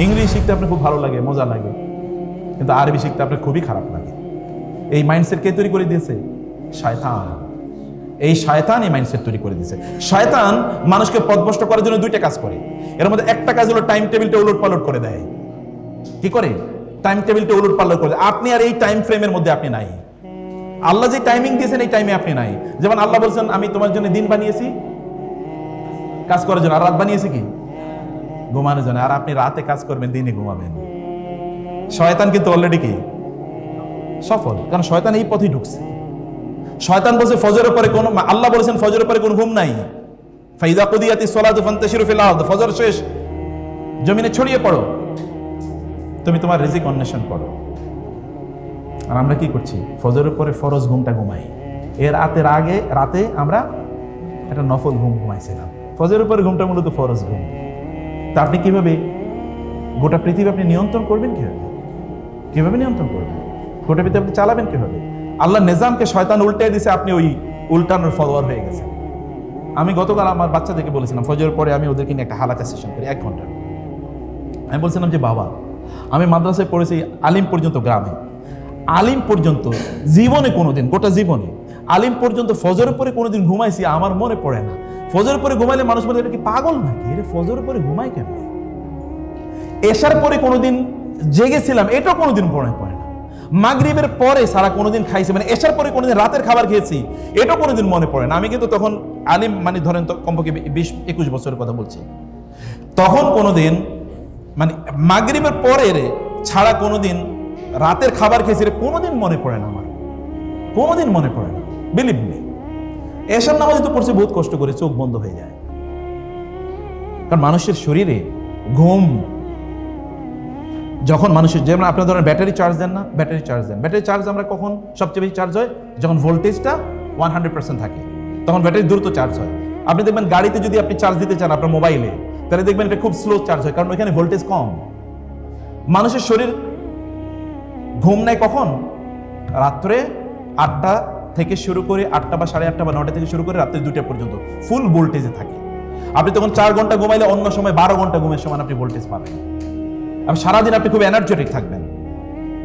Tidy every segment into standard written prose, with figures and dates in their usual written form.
English শিখতে আপনার খুব ভালো লাগে, মজা লাগে, কিন্তু আরবি শিখতে আপনার খুবই খারাপ লাগে। এই মাইন্ডসেট কে তৈরি করে দিয়েছে? শয়তান। এই শয়তান এই মাইন্ডসেট তৈরি করে দিয়েছে। শয়তান মানুষকে পথভ্রষ্ট করার জন্য দুইটা কাজ করে। এর মধ্যে একটা কাজ হলো টাইম টেবিলটা উলট পালট করে দেয়। কি করে? টাইম টেবিলটা উলট পালট করে দেয়। আপনি আর এই টাইম ফ্রেমের মধ্যে আপনি নাই। আল্লাহ যে টাইমিং দিয়েছেন এই টাইমে আপনি নাই। যেমন আল্লাহ বলছেন আমি তোমার জন্য দিন বানিয়েছি কাজ করার জন্য, আর রাত বানিয়েছি কি? ঘুমানোর জন্য। আর আপনি রাতে কাজ করবেন, দিনে ঘুমাবেন। শয়তান কিন্তু অলরেডি কি সফল, কারণ শয়তান এই পথেই ঢুকছে। শয়তান বলছে ফজরের পরে কোন, আল্লাহ বলেছেন ফজরের পরে কোন ঘুম নাই। ফাইদা কুদিয়াতিস সালাতু ফান্তাশিরু ফিল আরদ, ফজর শেষ, জমিনে ছড়িয়ে পড়ো, তুমি তোমার রিজিক অন্বেষণ করো। আর আমরা কি করছি? ফজরের পরে ফরজ ঘুমটা ঘুমাই। এর রাতে আমরা একটা নফল ঘুম ঘুমাইছিলাম। ফজরের পরে ঘুমটা মূলত ফরজ ঘুম। তা আপনি কিভাবে গোটা পৃথিবী আপনি নিয়ন্ত্রণ করবেন? কিভাবে নিয়ন্ত্রণ করবেন? গোটা পৃথিবী আপনি চালাবেন কিভাবে? আল্লাহ নিজামকে শয়তান উল্টে দিছে, আপনি ওই উল্টানোর ফলোয়ার হয়ে গেছেন। আমি গতকাল আমার বাচ্চাদেরকে বলেছিলাম, ফজরের পরে আমি ওদেরকে নিয়ে একটা হালাকা সেশন করি 1 ঘন্টা। আমি বলছিলাম যে বাবা, আমি মাদ্রাসায় পড়েছি আলিম পর্যন্ত, গ্রামে আলিম পর্যন্ত, জীবনে কোনোদিন, গোটা জীবনে আলিম পর্যন্ত ফজরের পরে কোনোদিন ঘুমাইছি আমার মনে পড়ে না। ফজরের পরে ঘুমাইলে মানুষ বলে এটা কি পাগল নাকি, এটা ফজরের পরে ঘুমাই কেন? এশার পরে কোনোদিন জেগেছিলাম, এটাও কোনোদিন মনে পড়ে না। মাগরিবের পরে সারা কোনোদিন খাইছি, মানে এশার পরে কোনোদিন রাতের খাবার খেয়েছি, এটাও কোনোদিন মনে পড়ে না। আমি কিন্তু তখন আলিম, মানে ধরেন তো কমপক্ষে 20-21 বছরের কথা বলছি। তখন কোনোদিন মানে মাগরিবের পরে ছাড়া কোনোদিন রাতের খাবার খেয়েছি কোনোদিন মনে পড়ে না আমার, কোনোদিন মনে পড়ে না। বিলিভ মি, এশার নামাজ তো পড়ছে বহুত কষ্ট করে, চোখ বন্ধ হয়ে যায়। কারণ মানুষের শরীরে ঘুম, যখন মানুষের, যেমন আপনার ধরেন ব্যাটারি চার্জ দেন না, ব্যাটারি চার্জ আমরা কখন সবচেয়ে বেশি চার্জ হয়? যখন ভোল্টেজটা 100% থাকে, তখন ব্যাটারি দ্রুত চার্জ হয়। আপনি দেখবেন গাড়িতে যদি আপনি চার্জ দিতে চান আপনার মোবাইলে, তাহলে দেখবেন এটা খুব স্লো চার্জ হয়, কারণ ওইখানে ভোল্টেজ কম। মানুষের শরীর ঘুম নেয় কখন? রাত্রে 8টা থেকে শুরু করে 8টা বা 8:30 বা 9টা থেকে শুরু করে রাত্রে 2টা পর্যন্ত ফুল ভোল্টেজে থাকে। আপনি তখন 4 ঘন্টা ঘুমাইলে অন্য সময় 12 ঘন্টা ঘুমের সময় আপনি ভোল্টেজ পাবেন। আর সারাদিন আপনি খুব এনার্জেটিক থাকবেন।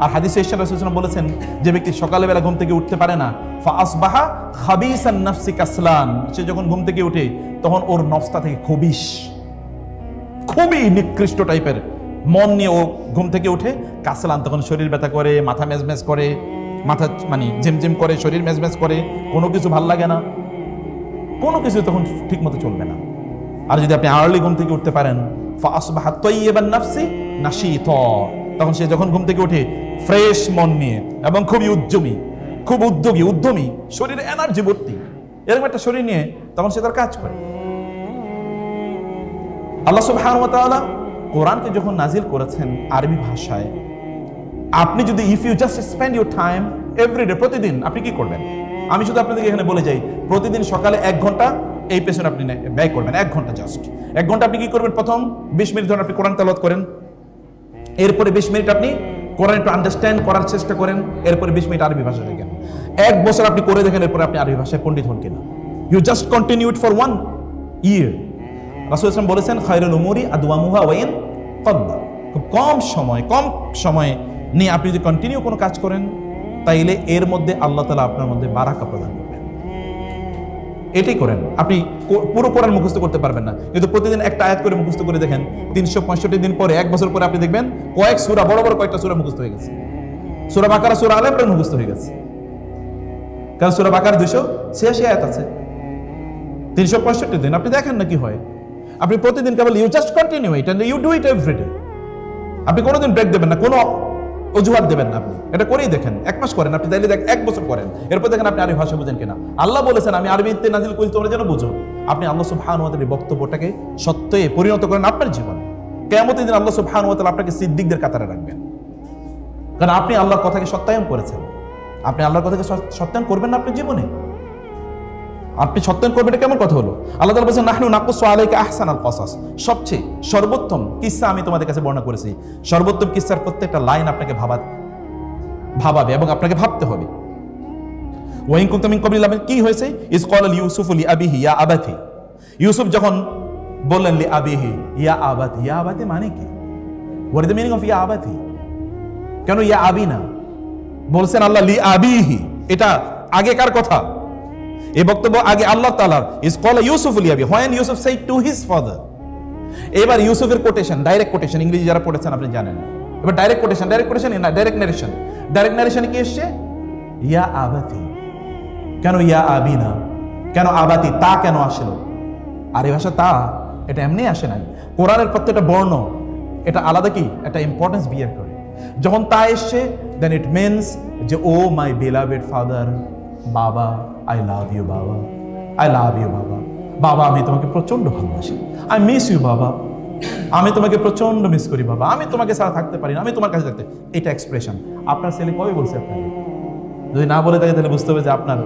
আর হাদিসে ইরশাদ রাসূলুল্লাহ বলেছেন, যে ব্যক্তি সকালবেলা ঘুম থেকে উঠতে পারে না, ফাআসবাহা খাবিসান নাফসি কাসলান, সে যখন ঘুম থেকে উঠে তখন ওর নফসটা থেকে খুবই নিকৃষ্ট টাইপের মন নিয়ে ও ঘুম থেকে উঠে কাসলান, তখন শরীর ব্যথা করে, মাথা মেজমেজ করে, মাথা মানে ঝিমঝিম করে, শরীর মেজমেজ করে, কোনো কিছু ভাল লাগে না, কোনো কিছু তখন ঠিক মতো চলবে না। আর যদি আপনি আর্লি ঘুম থেকে উঠতে পারেন, ফাআসবাহা তাইয়িবান নাফসি নাশীতা, তখন সে যখন ঘুম থেকে উঠে ফ্রেশ মন নিয়ে এবং খুবই খুব উদ্যমী, শরীরে এনার্জি ভর্তি, এরকম একটা শরীর নিয়ে তখন সে তার কাজ করে। আল্লাহ সুবহানাহু ওয়া তাআলা কোরআনকে যখন নাজিল করেছেন আরবি ভাষায়, আপনি যদি if you just spend your time everyday, প্রতিদিন আপনি কি করবেন? আমি শুধু আপনাদেরকে এখানে বলে যাই, প্রতিদিন সকালে 1 ঘন্টা এই পেছনে আপনি ব্যয় করবেন। 1 ঘন্টা, জাস্ট 1 ঘন্টা আপনি কি করবেন? প্রথম 20 মিনিট ধরে আপনি কোরআন তেলাওয়াত করেন, এরপরে 20 মিনিট আপনি কোরআন একটু আন্ডারস্ট্যান্ড করার চেষ্টা করেন, এরপরে 20 মিনিট আরবি ভাষা শিখেন। 1 বছর আপনি করে দেখেন, এরপরে আপনি আরবি ভাষায় পণ্ডিত হন কিনা। You just continue it for 1 year। রাসূলুল্লাহ সাল্লাল্লাহু আলাইহি ওয়াসাল্লাম বলেছেন, খায়রুল উমুরি আদওয়ামুহা ওয়া ইন তাল্লা, খুব কম সময় নিয়ে আপনি যদি কন্টিনিউ কোনো কাজ করেন, তাইলে এর মধ্যে আল্লাহ তাআলা আপনার মধ্যে বারাকা প্রদান করবেন। এটাই করেন। আপনি পুরো কোরআন মুখস্থ করতে পারবেন না, কিন্তু প্রতিদিন একটা আয়াত করে মুখস্থ করে দেখেন, 365 দিন পরে, 1 বছর পরে আপনি দেখবেন কয়েক সূরা, বড় কয়েকটা সূরা মুখস্থ হয়ে গেছে। সূরা বাকারা, সূরা আলে ইমরান মুখস্থ হয়ে গেছে, কারণ সূরা বাকারা 286 আয়াত আছে। 365 দিন আপনি দেখেন না কি হয়। আপনি প্রতিদিন কেবল you just continue it and you do it everyday. আপনি কোনোদিন ব্রেক দেবেন না, কোনো অজুহাত দেবেন না, আপনি এটা করেই দেখেন। 1 মাস করেন আপনি, তাইলে 1 বছর করেন, এরপর দেখেন আপনি আরবি ভাষা বুঝেন কিনা। আল্লাহ বলেছেন আমি আরবিতে নাজিল করেছি তোমরা যেন বুঝো। আপনি আল্লাহ সুবহানাহু ওয়া তাআলার বক্তব্যটাকে সত্যে পরিণত করেন আপনার জীবনে। কিয়ামতের দিন আল্লাহ সুবহানাহু ওয়া তাআলা আপনাকে সিদ্দিকদের কাতারে রাখবেন, কারণ আপনি আল্লাহর কথাকে সত্যায়ন করেছেন। আপনি আল্লাহর কথাকে সত্যায়ন করবেন না আপনার জীবনে, আপনি সত্যায়ন করবেন, এটা কেমন কথা হলো? আল্লাহ তাআলা বলেছেন নাহনু নাকুসু আলাইকা আহসানাল কসাস, সবচেয়ে সর্বোত্তম কিসসা আমি তোমাদের কাছে বর্ণনা করেছি। সর্বোত্তম কিসসার প্রত্যেকটা লাইন আপনাকে ভাবাবে এবং আপনাকে ভাবতে হবে। ওয়া ইন কুনতুম মিন ক্বাবলি লামিন, কি হয়েছে? ইজ ক্বালা ইউসুফু লি আবিহি ইয়া আবাতি, ইউসুফ যখন বললেন লি আবিহি ইয়া আবাতি, ইয়া আবাতি মানে কি? What is the meaning of ইয়া আবাতি? কেন ইয়া আবি না বলছেন আল্লাহ লি আবিহি? এটা আগেকার কথা, এই বক্তব্য আগে আল্লাহ তাআলার। ইজ কল ইউসুফ লি আবি, when Yusuf said to his father. এবার ইউসুফের কোটেশন, ডাইরেক্ট কোটেশন, ইংরেজি যারা পড়েছেন আপনি জানেন। এবার ডাইরেক্ট কোটেশন না, ডাইরেক্ট নারেশন। ডাইরেক্ট নারেশনে কি এসছে? ইয়া আবাতি। কেন ইয়া আবি না? কেন আবাতি? তা কেন আসলো? আর এই ভাষা তা, এটা এমনি আসে নাই। কোরআনের প্রত্যেকটা বর্ণ এটা আলাদা কি একটা ইম্পর্টেন্স বিয়ার করে। যখন তা এসছে, দেন ইট মিনস যে ও মাই বিলাভেড ফাদার, বাবা আই লাভ ইউ বাবা, আই লাভ ইউ বাবা, বাবা আমি তোমাকে প্রচন্ড ভালোবাসি, আই মিস ইউ বাবা, আমি তোমাকে প্রচন্ড মিস করি বাবা, আমি তোমাকে ছাড়া থাকতে পারি না, আমি তোমার কাছে থাকতে। এটা এক্সপ্রেশন। আপনার ছেলে কবে বলছে আপনাকে? যদি না বলে থাকে তাহলে বুঝতে হবে যে আপনার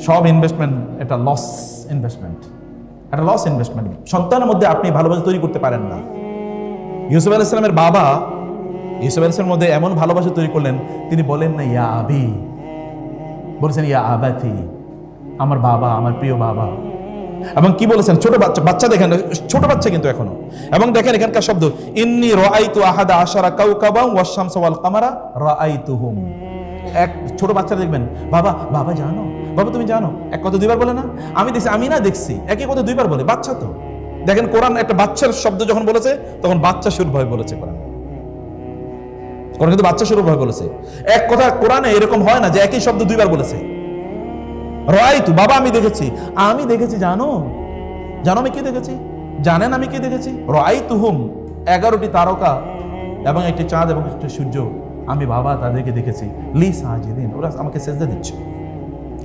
সব ইনভেস্টমেন্ট এটা লস ইনভেস্টমেন্ট, একটা লস ইনভেস্টমেন্ট। সন্তানের মধ্যে আপনি ভালোবাসা তৈরি করতে পারেন না। ইউসুফ আলাইহিস সালামের বাবা ইউসুফ আলাইহিস সালামের মধ্যে এমন ভালোবাসা তৈরি করলেন, তিনি বলেন না ইয়া আবি, বলেছেন ইয়া আবাতি, আমার বাবা, আমার প্রিয় বাবা। এবং কি বলেছেন? ছোট বাচ্চা দেখেন, ছোট বাচ্চা কিন্তু এখনো। এবং দেখেন এখানকার শব্দ, ইন্নী রাআইতু আহাদা আশারা কাওকাবান ওয়াশ শামসা ওয়াল কামারা রাআইতুহুম। এক ছোট বাচ্চা দেখবেন, বাবা বাবা জানো, বাবা তুমি জানো, এক কথা দুইবার বলে না, আমি দেখছি, আমি না দেখছি, একই কথা দুইবার বলে। বাচ্চা তো দেখেন, কোরআন একটা বাচ্চার শব্দ যখন বলেছে তখন বাচ্চা সুর ভয় বলেছে কোরআন কিন্তু বাচ্চা সুর ভয় বলেছে। এক কথা কোরআনে এরকম হয় না যে একই শব্দ দুইবার বলেছে। রাআইতু, বাবা আমি দেখেছি, আমি দেখেছি, জানো জানো আমি কি দেখেছি, জানেন আমি কি দেখেছি? রাআইতুহুম, 11টি তারকা এবং একটি চাঁদ এবং একটি সূর্য, আমি বাবা তাদেরকে দেখেছি। লি সাজিদিন, ওরা আমাকে সেজদা দিচ্ছে,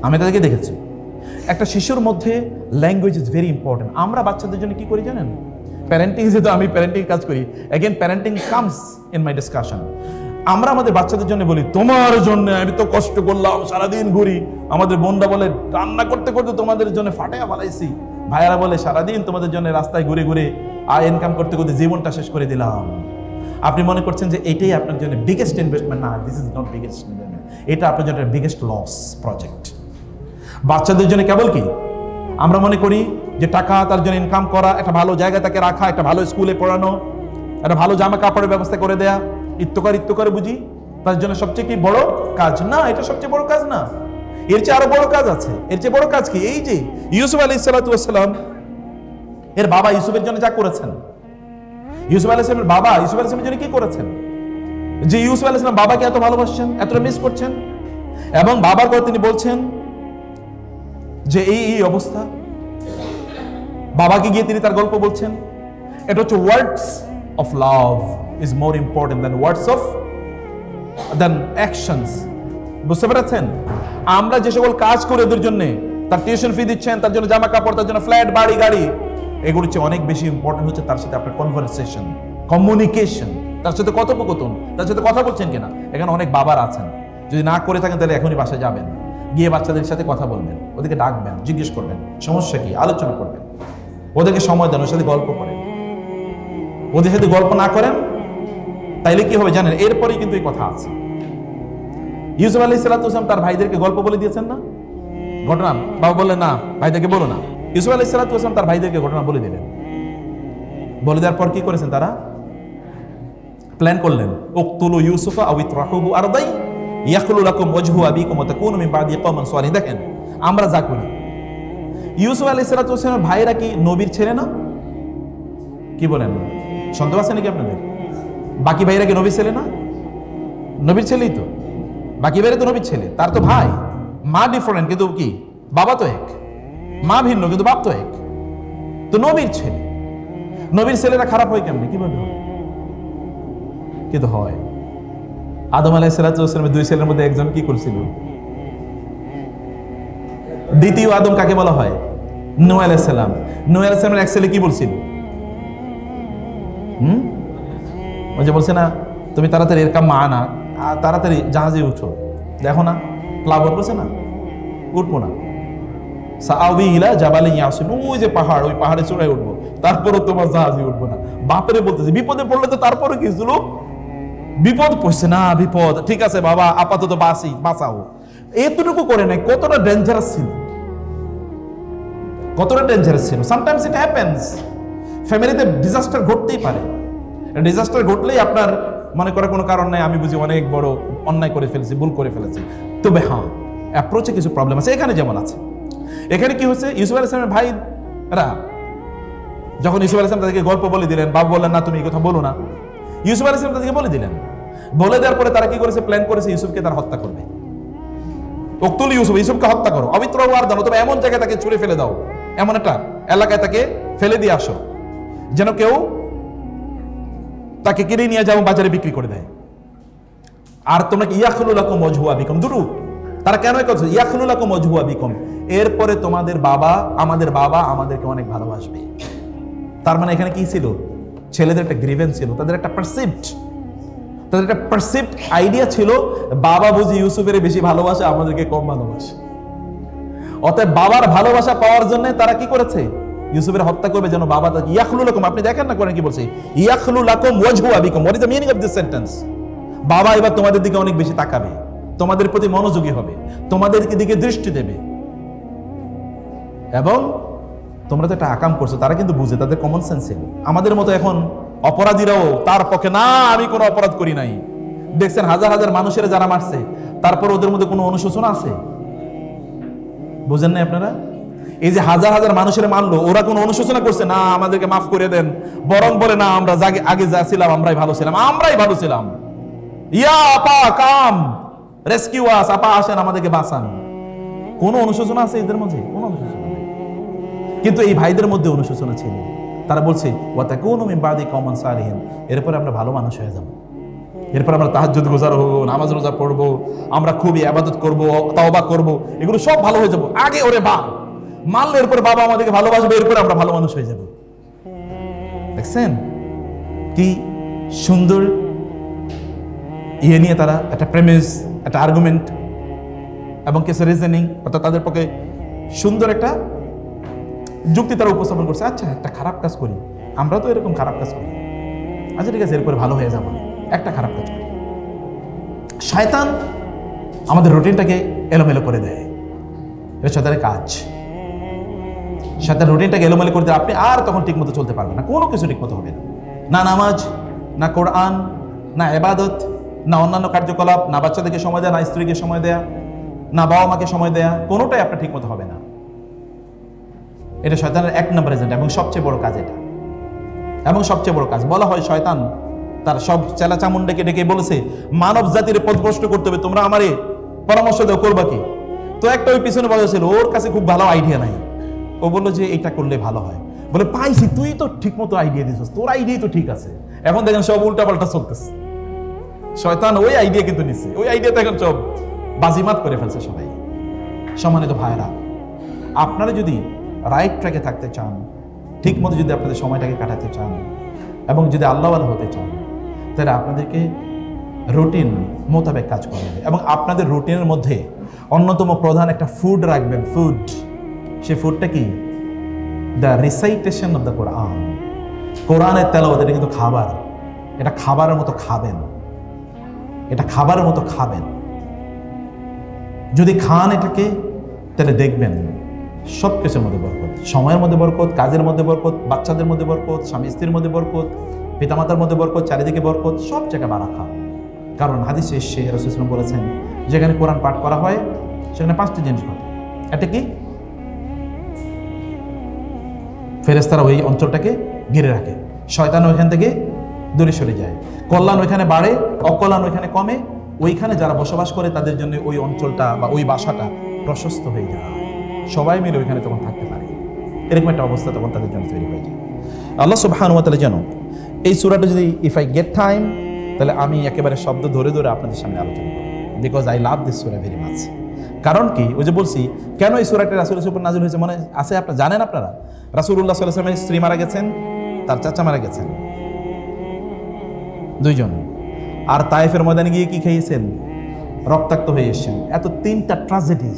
আমি তাদেরকে দেখেছি। একটা শিশুর মধ্যে ল্যাঙ্গুয়েজ ইজ ভেরি ইম্পর্টেন্ট। আমরা বাচ্চাদের জন্য কি করি জানেন? প্যারেন্টিং, যেহেতু আমি প্যারেন্টিং কাজ করি, again parenting comes in my discussion. আমরা আমাদের বাচ্চাদের জন্য বলি, তোমার জন্য আমি তো কষ্ট করলাম, সারাদিন ঘুরি। আমাদের বোনরা বলে, রান্না করতে করতে তোমাদের জন্য ফাটাইয়া ফালাইছি। ভাইয়ারা বলে, সারাদিন তোমাদের জন্য রাস্তায় ঘুরে ঘুরে আয় ইনকাম করতে করতে জীবনটা শেষ করে দিলাম। আপনি মনে করছেন যে এটাই আপনার জন্য বিগেস্ট ইনভেস্টমেন্ট? না, this is not biggest investment, এটা আপনার জন্য বিগেস্ট লস প্রজেক্ট। বাচ্চাদের জন্য কেবল কি আমরা মনে করি যে টাকা তার জন্য ইনকাম করা, একটা ভালো জায়গায় তাকে রাখা, একটা ভালো স্কুলে পড়ানো, একটা ভালো জামা কাপড়ের ব্যবস্থা করে দেয়া, ইত্যকার বুঝি তার জন্য সবচেয়ে কি বড় কাজ? না, এটা সবচেয়ে বড় কাজ না, এর চেয়ে আরো বড় কাজ আছে। এর চেয়ে বড় কাজ কি? এই যে ইউসুফ আলাইহিস সালাতু ওয়াস সালাম এর বাবা ইউসুফের জন্য যা করেছেন, ইউসুফ আলাইহিস সালামের বাবা ইউসুফ আলাইহিস সালামের জন্য কি করেছেন, যে ইউসুফ আলাইহিস সালাম বাবাকে এত ভালোবাসছেন, এতটা মিস করছেন, এবং বাবার কথা তিনি বলছেন যে এই অবস্থা। বাবাকে গিয়ে তিনি তার গল্প বলছেন। এটা হচ্ছে words of love is more important than words of than actions. বুঝতে পেরেছেন? আমরা যে সকল কাজ করি ওদের জন্য, তার টিউশন ফি দিচ্ছেন, তার জন্য জামা কাপড়, তার জন্য ফ্ল্যাট, বাড়ি, গাড়ি, এগুলো হচ্ছে অনেক বেশি ইম্পর্টেন্ট হচ্ছে তার সাথে আপনার কনভারসেশন, কমিউনিকেশন, তার সাথে কথোপকথন, তার সাথে কথা বলছেন কিনা। এখানে অনেক বাবার আছেন, যদি না করে থাকেন তাহলে এখনই বাসায় যাবেন, গিয়ে বাচ্চাদের সাথে কথা বলবেন, ওদেরকে ডাকবেন, জিজ্ঞেস করবেন সমস্যা কি, আলোচনা করবেন, ওদেরকে সময় দেন, ওর সাথে গল্প করেন। ওদের সাথে গল্প না করেন তাইলে কি হবে জানেন? এরপরেই কিন্তু এই কথা আছে। ইউসুফ আলাইহিস সালাতু ওয়াস সালাম তার ভাইদেরকে গল্প বলে দিয়েছেন না ঘটনা? বাবা বললেন না, ভাইদেরকে বলো না। ইউসুফ আলাইহিস সালাতু ওয়াস সালাম তার ভাইদেরকে ঘটনা বলে দিলেন। বলে দেওয়ার পর কি করেছেন তারা? প্ল্যান করলেন, উকতুলু ইউসুফা আও ইতরাহুহু আরদাই ইয়াখলু লাকুম ওয়াজহু আবিকুম ওয়া তাকুনু মিন বাদি কওমান সালিহিন। দেখেন আমরা যা করি, ইউসুফ আলাইহিস সালাতু ওয়াস সালামের ভাইরা কি নবীর ছেলে না? কি বলেন, সন্দেহ আছে নাকি আপনাদের? বাকি ভাইরা কি নবীর ছেলে না? নবীর ছেলেই তো, বাকি ভাইরা তো নবীর ছেলে। তার তো ভাই, মা ডিফারেন্ট কিন্তু কি বাবা তো এক, মা ভিন্ন কিন্তু বাপ তো এক, তো নবীর ছেলে। নবীর ছেলেরা খারাপ হয় কেমনে, কিভাবে হয়? কিন্তু হয়। আদম আলাইহিস সালাতু ওয়াস সালামের দুই ছেলের মধ্যে একজন কি করছিল? দ্বিতীয় আদম কাকে বলা হয়? নূহ আলাইহিস সালাম। নূহ আলাইহিস সালামের এক ছেলে কি বলছিল? ওই যে বলছে না, তুমি তাড়াতাড়ি এর কাম মা না, তাড়াতাড়ি জাহাজে উঠো, দেখো না প্লাবন বলছে না, উঠবো না। সাআবি ইলা জাবালিন ইয়াসিন, ওই যে পাহাড়, ওই পাহাড়ে চড়াই উঠবো, তারপরও তোমার জাহাজে উঠবো না। বাপরে বলতেছে, বিপদে পড়লে তো তারপরে কি ছিল? বিপদ পড়ছে না, বিপদ ঠিক আছে বাবা, আপাতত বাঁচাও, এতটুকু করে নাই। কতটা ডেঞ্জারাস ছিল, কতটা ডেঞ্জারাস ছিল। সামটাইমস ইট হ্যাপেন্স, ফ্যামিলিতে ডিজাস্টার ঘটতেই পারে। ডিজাস্টার ঘটলেই আপনার মনে করার কোনো কারণ নাই, আমি বুঝি অনেক বড় অন্যায় করে ফেলেছি, ভুল করে ফেলেছি। তবে হ্যাঁ, অ্যাপ্রোচে কিছু প্রবলেম আছে। এখানে যেমন আছে, এখানে কি হচ্ছে, ইউসুফ আলাইহিস সালামের ভাইরা যখন ইউসুফ আলাইহিস সালাম তাদেরকে গল্প বলে দিলেন, বাবা বললেন না তুমি এই কথা বলো না, ইউসুফ আলাইহিস সালাম তাদেরকে বলে দিলেন। বলে দেওয়ার পরে তারা কি করেছে, প্ল্যান করেছে ইউসুফকে তারা হত্যা করবে। উকতুল ইউসুফ, ইউসুফকে হত্যা করো, অবিত্র আর দাও, তবে এমন জায়গায় তাকে ছুঁড়ে ফেলে দাও, এমন একটা এলাকায় তাকে ফেলে দিয়ে আসো যেন কেউ তাকে কিনে নিয়ে যাও, বাজারে বিক্রি করে দেয়। আর তোমরা ইয়াখলু লাকুম ওয়াজহুয়া বিকুম, দুটো তারা কেন করছে, ইয়াখলু লাকুম ওয়াজহুয়া বিকুম, এরপরে তোমাদের বাবা আমাদের বাবা আমাদেরকে অনেক ভালোবাসবে। তার মানে এখানে কি ছিল, ছেলেদের একটা গ্রিভেন্স ছিল, তাদের একটা পারসিভড আইডিয়া ছিল, বাবা বুঝি ইউসুফের বেশি ভালোবাসে, আমাদেরকে কম ভালোবাসে। অতএব বাবার ভালোবাসা পাওয়ার জন্য তারা কি করেছে, ইউসুফের হত্যা করবে যেন বাবা তাকে ইয়াখলু লাকুম, আপনি দেখেন না কোরআন কি বলছে, ইয়াখলু লাকুম ওয়াজহুয়া বিকুম, what is the meaning of this sentence? বাবা এবার তোমাদের দিকে অনেক বেশি তাকাবে, তোমাদের প্রতি মনোযোগী হবে, তোমাদের দিকে দৃষ্টি দেবে। এবং তোমরা তো একটা আকাম করছো, তারা কিন্তু বুঝে, তাদের কমন সেন্স ছিল। আমাদের মতো এখন অপরাধীরাও তার পক্ষে না, আমি কোনো অপরাধ করি নাই। দেখছেন হাজার হাজার মানুষের যারা মারছে, তারপর ওদের মধ্যে কোনো অনুশোচনা আছে? বুঝেন না আপনারা? এই যে হাজার হাজার মানুষের মারলো, ওরা কোনো অনুশোচনা করছে না, আমাদেরকে মাফ করে দেন, বরং বলে না আমরা আগে যা ছিলাম আমরাই ভালো ছিলাম, ইয়া আপা কাম রেস্কিউ আস, আপা আসেন আমাদেরকে বাঁচান। কোন অনুশোচনা আছে এদের মধ্যে? কোন অনুশোচনা নেই। কিন্তু এই ভাইদের মধ্যে অনুশোচনা ছিল। তারা বলছে ওয়াতাকুনু মিন বাদি কওমান সালিহিন, এরপর আমরা ভালো মানুষ হয়ে যাব, এরপর আমরা তাহাজ্জুদ গুজার হব, নামাজ রোজা পড়বো, আমরা খুবই ইবাদত করব, তাওবা করব, এগুলো সব ভালো হয়ে যাব। আগে ওরে মারলে এরপর বাবা আমাদেরকে ভালোবাসবে, এরপর আমরা ভালো মানুষ হয়ে যাব। দেখছেন কি সুন্দর ইয়ে নিয়ে তারা একটা প্রেমিস, একটা আর্গুমেন্ট এবং কিছু রিজনিং, অর্থাৎ তাদের পক্ষে সুন্দর একটা যুক্তি তারা উপস্থাপন করছে। আচ্ছা একটা খারাপ কাজ করি, আমরা তো এরকম খারাপ কাজ করি, আচ্ছা ঠিক আছে এরপর ভালো হয়ে যাবো, একটা খারাপ কাজ করি। শয়তান আমাদের রুটিনটাকে এলোমেলো করে দেয়, এটা শয়তানের কাজ। শয়তান রুটিনটাকে এলোমেলো করে দেয়, আপনি আর তখন ঠিক মতো চলতে পারবেন না, কোনো কিছু ঠিক মতো হবে না, না নামাজ, না কোরআন, না ইবাদত, না অন্যান্য কার্যকলাপ, না বাচ্চাদেরকে সময় দেয়া, না স্ত্রীকে সময় দেয়া, না বাবা মাকে সময় দেয়া, কোনোটাই আপনার ঠিক মতো হবে না। এটা শয়তানের এক নম্বর এজেন্ডা এবং সবচেয়ে বড় কাজ এটা, এবং সবচেয়ে বড় কাজ। বলা হয় শয়তান তার সব চেলা চামুন্ডাকে ডেকে বলেছে মানব জাতির পথভ্রষ্ট করতে হবে, তোমরা আমারে পরামর্শ দাও করবা কি? তো একটা ওই পিছনে বলা ছিল, ওর কাছে খুব ভালো আইডিয়া নাই, ও বললো যে এটা করলে ভালো হয়। বলে পাইছি, তুই তো ঠিক মতো আইডিয়া দিছিস, তোর আইডিয়াই তো ঠিক আছে। এখন দেখেন সব উল্টা পাল্টা চলতেছে। শয়তান ওই আইডিয়া কিন্তু নিচ্ছে, ওই আইডিয়াতে এখন সব বাজিমাত করে ফেলছে সবাই। সম্মানিত ভাইরা, আপনারা যদি রাইট ট্র্যাকে থাকতে চান, ঠিক মতো যদি আপনাদের সময়টাকে কাটাতে চান এবং যদি আল্লাহওয়ালা হতে চান, তাহলে আপনাদেরকে রুটিন মোতাবেক কাজ করতে হবে। এবং আপনাদের রুটিনের মধ্যে অন্যতম প্রধান একটা ফুড রাখবেন। ফুড, সেই ফুডটা কি? দ্য রিসাইটেশন অফ দ্য কোরআন। কোরআনের তেলাওয়াত, এটা কিন্তু খাবার, এটা খাবারের মতো খাবেন, এটা খাবারের মতো খাবেন। যদি খান এটাকে, তাহলে দেখবেন সব কিছুর মধ্যে বরকত, সময়ের মধ্যে বরকত, কাজের মধ্যে বরকত, বাচ্চাদের মধ্যে বরকত, স্বামী স্ত্রীর মধ্যে বরকত, পিতামাতার মধ্যে বরকত, চারিদিকে বরকত, সব জায়গায় বারাকা। কারণ হাদিসে এসে রাসূলুল্লাহ সাল্লাল্লাহু আলাইহি ওয়াসাল্লাম বলেছেন, যেখানে কোরআন পাঠ করা হয় সেখানে 5টি জিনিস ঘটে। এটা কি? ফেরেশতারা ওই অঞ্চলটাকে ঘিরে রাখে, শয়তান ওইখান থেকে দূরে সরে যায়, কল্যাণ ওইখানে বাড়ে, অকল্যাণ ওইখানে কমে, ওইখানে যারা বসবাস করে তাদের জন্য ওই অঞ্চলটা বা ওই বাসাটা প্রশস্ত হয়ে যায়, সবাই মিলে ওইখানে তখন থাকতে পারে। এরকম একটা অবস্থা তখন তাদের জন্য তৈরি হয়ে যায়। আল্লাহ সুবহানাহু ওয়া তাআলা যেন এই সূরাটা যদি ইফ আই গেট টাইম, তাহলে আমি একেবারে শব্দ ধরে ধরে আপনাদের সামনে আলোচনা করব, because I love this Surah very much. কারণ কি, ওই যে বলছি কেন এই সূরাটা রাসূলের উপর নাযিল হয়েছে মনে আছে? আপনারা জানেন, আপনারা রাসূলুল্লাহ সাল্লাল্লাহু আলাইহি ওয়াসাল্লামের স্ত্রী মারা গেছেন, তার চাচা মারা গেছেন, দুইজন। আর তায়েফের ময়দানে গিয়ে কি খেয়েছেন? রক্তাক্ত হয়ে এসেছেন। এত 3টা ট্র্যাজেডি,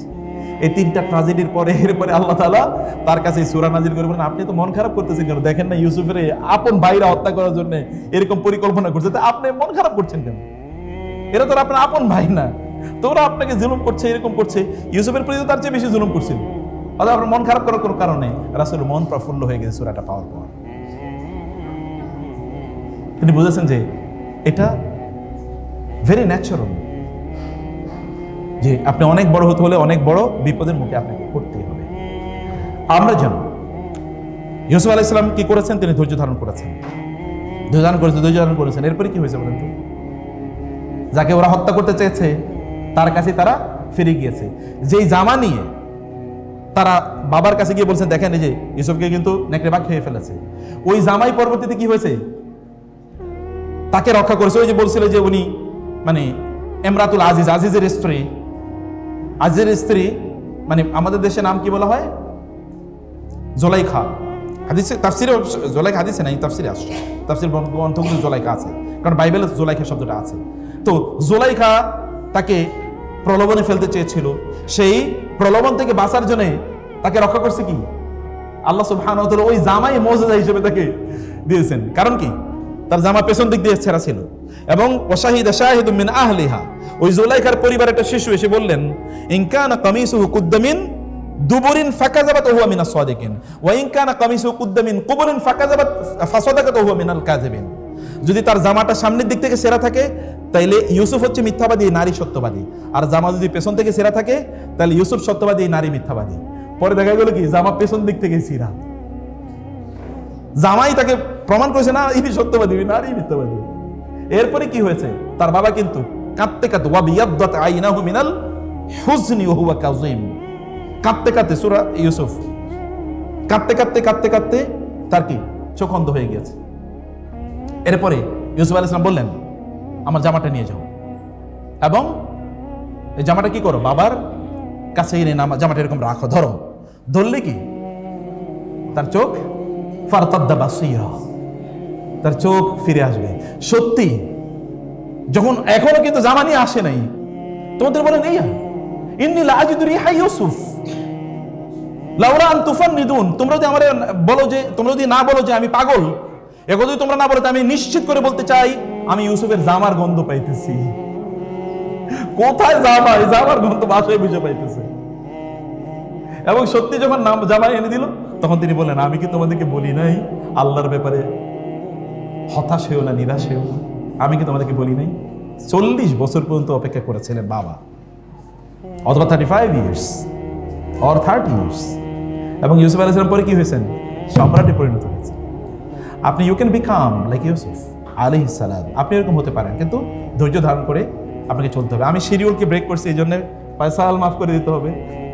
এই 3টা ট্র্যাজেডির পরে এরপরে আল্লাহ তাআলা তার কাছে এই সূরা নাযিল করে বলেন, আপনি তো মন খারাপ করতেছেন কেন? দেখেন না ইউসুফের আপন ভাইরা হত্যা করার জন্য এরকম পরিকল্পনা করছে, তা আপনি মন খারাপ করছেন কেন? এরা তো আপনার আপন ভাই না, তোরা আপনাকে জুলুম করছে, এরকম করছে। ইউসুফের প্রতি তার চেয়ে বেশি জুলুম করছিল, অথবা আপনার মন খারাপ করার কোনো কারণে রাসূল মন প্রফুল্ল হয়ে গেছে সূরাটা পাওয়ার পর। তিনি বুঝেছেন যে এটা ভেরি ন্যাচারাল, যে আপনি অনেক বড় হতে হলে অনেক বড় বিপদের মুখে আপনাকে পড়তেই হবে। আমরা যেন ইউসুফ আলাইহিস সালাম কি করেছেন, তিনি ধৈর্য ধারণ করেছেন, ধৈর্য ধারণ করেছেন। এরপরে কি হয়েছে বলেন তো? যাকে ওরা হত্যা করতে চেয়েছে তার কাছে তারা ফিরে গিয়েছে। যেই জামা নিয়ে তারা বাবার কাছে গিয়ে বলছেন, দেখেন এই যে ইউসুফকে কিন্তু নেকড়ে বাঘ খেয়ে ফেলেছে, ওই জামাই পরবর্তীতে কি হয়েছে, তাকে রক্ষা করেছে। ওই যে বলছিল যে উনি মানে ইমরাতুল আজিজ, আজিজের স্ত্রী, মানে আমাদের দেশে নাম কি বলা হয়, জোলাইখা। হাদিসে তাফসিরে জোলাইখা হাদিসে নাই, তাফসিরে আসছে, তাফসির গ্রন্থগুলো জোলাইখা আছে, কারণ বাইবেলে জোলাইখা শব্দটা আছে। তো জোলাইখা তাকে প্রলোভনে ফেলতে চেয়েছিল, সেই প্রলোভন থেকে বাঁচার জন্য তাকে রক্ষা করছে কি আল্লাহ সুবহানাহু ওয়া তাআলা। ওই জামাই মুজিজা হিসেবে তাকে দিয়েছেন। কারণ কি, তার জামা পেছন দিক দিয়ে ছেঁড়া ছিল। এবং ওয়াশাহিদা শাহিদুম মিন আহলিহা, ওই জুলাইখার পরিবারের একটা শিশু এসে বললেন, ইন কানা কামিসুহু কুদ্দা মিন দুবুরিন ফাকাযাবাত ওয়া হুয়া মিনাস সাদিকিন ওয়া ইন কানা কামিসুহু কুদ্দা মিন কুবুরিন ফাকাযাবাত ফাসাদাকাত ওয়া হুয়া মিনাল কাযিবিন। যদি তার জামাটা সামনের দিক থেকে ছেঁড়া থাকে তাইলে ইউসুফ হচ্ছে মিথ্যাবাদী, নারী সত্যবাদী। আর জামা যদি পেছন থেকে ছেঁড়া থাকে তাহলে ইউসুফ সত্যবাদী, নারী মিথ্যাবাদী। পরে দেখা গেল কি, জামা পেছন দিক থেকে ছিঁড়া, জামাই তাকে প্রমাণ করেছে না ইনি সত্যবাদী, নারী মিথ্যাবাদী। এরপরে কি হয়েছে, তার বাবা কিন্তু কাঁদতে কাঁদতে ওয়া বিয়াদ্দাত আইনাহু মিনাল হুজনি ওয়া হুয়া কাযীম, কাঁদতে কাঁদতে, সূরা ইউসুফ, কাঁদতে কাঁদতে কাঁদতে কাঁদতে তার কি চোখ অন্ধ হয়ে গিয়েছে। এরপরে ইউসুফ আলাইহিস সালাম বললেন, আমার জামাটা নিয়ে যাও, এবং এই জামাটা কি করো, বাবার কাছে এনে জামাটা এরকম রাখো, ধরো। ধরলে কি তার চোখ ফারতাদ্দা বাসীরা, তার চোখ ফিরে আসবে। সত্যি যখন এখনো কিন্তু জামা নিয়ে আসে নাই, তোমাদের বলেন ইন্নী লাআজিদু রিহা ইউসুফ লাউলা আন তুফান্নিদুন, তোমরা যদি আমারে বলো যে, তোমরা যদি না বলো যে আমি পাগল, এখন যদি তোমরা না বলো, আমি নিশ্চিত করে বলতে চাই আমি ইউসুফের জামার গন্ধ পাইতেছি। কোথায় জামা, এই জামার গন্ধ বাসায় বুঝে পাইতেছে। এবং সত্যি যখন জামা এনে দিল, তখন তিনি বললেন, আমি কি তোমাদেরকে বলি নাই আল্লাহর ব্যাপারে হতাশ হয়েও না, নিরাশ হয়েও না, আমি কি তোমাদেরকে বলি নাই? 40 বছর পর্যন্ত অপেক্ষা করেছিলেন বাবা, অথবা 35 ইয়ার্স অর 30 ইয়ার্স। এবং ইউসুফ আলাইহিস সালাম পরে কি হয়েছেন, সম্রাটে পরিণত হয়েছেন। আপনি ইউ ক্যান বিকাম লাইক ইউসুফ আলাইহিস সালাম, আপনি এরকম হতে পারেন, কিন্তু ধৈর্য ধারণ করে আপনাকে চলতে হবে। আমি শিডিউলকে ব্রেক করছি, এই জন্য ফয়সাল মাফ করে দিতে হবে।